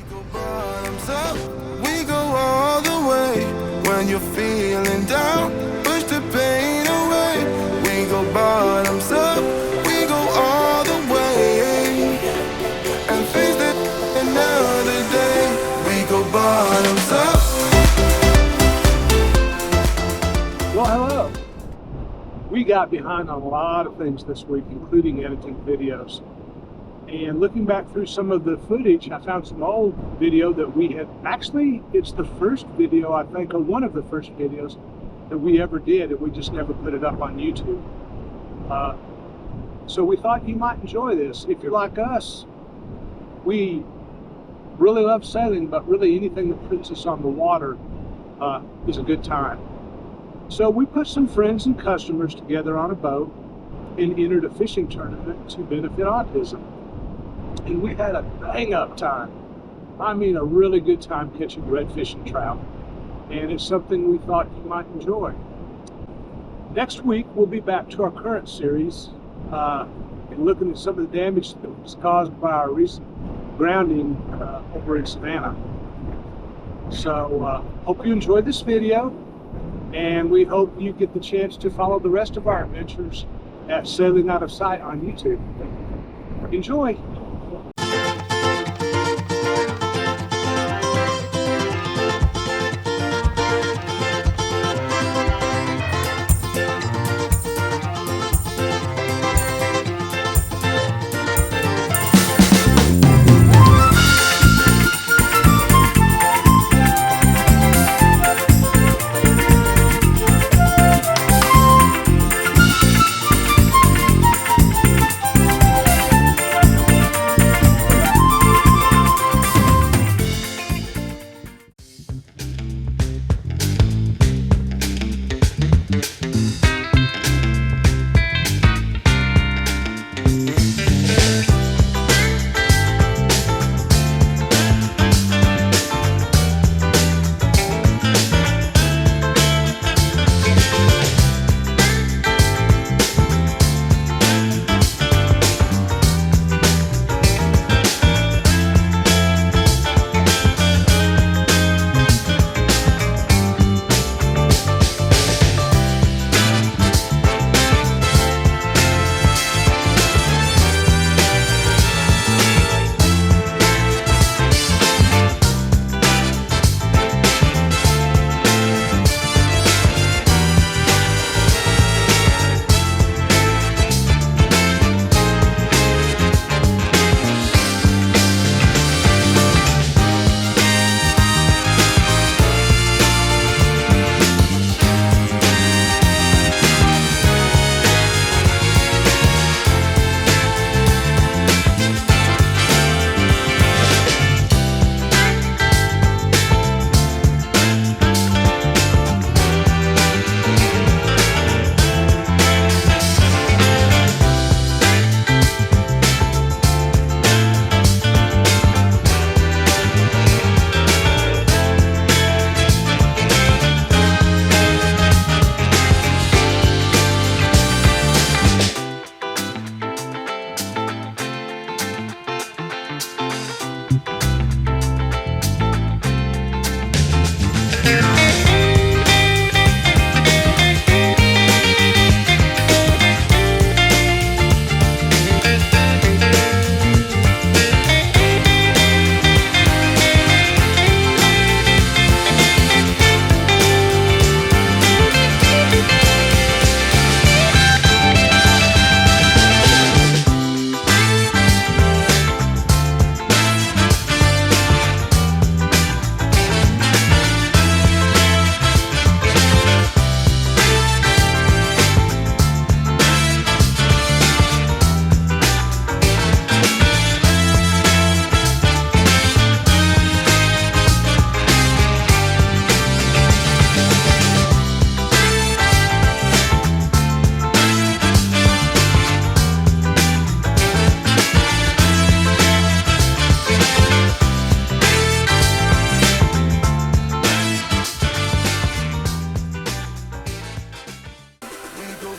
go bottoms up, we go all the way. When you're feeling down, push the pain away. We go bottoms up, we go all the way. And face it another day. We go bottoms up. Well, hello. We got behind on a lot of things this week, including editing videos. And looking back through some of the footage, I found some old video that we had, actually, it's the first video, I think, or one of the first videos that we ever did, and we just never put it up on YouTube. So we thought you might enjoy this. If you're like us, we really love sailing, but really anything that puts us on the water is a good time. So we put some friends and customers together on a boat and entered a fishing tournament to benefit autism. And we had a bang-up time. I mean, a really good time catching redfish and trout. And it's something we thought you might enjoy. Next week, we'll be back to our current series and looking at some of the damage that was caused by our recent grounding over in Savannah. So, hope you enjoyed this video, and we hope you get the chance to follow the rest of our adventures at Sailing Out of Sight on YouTube. Enjoy!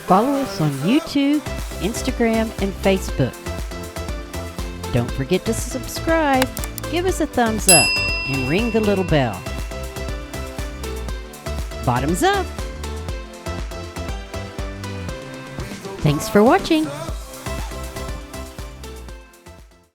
Follow us on YouTube, Instagram, and Facebook. Don't forget to subscribe. give us a thumbs up and ring the little bell. Bottoms up! Thanks for watching.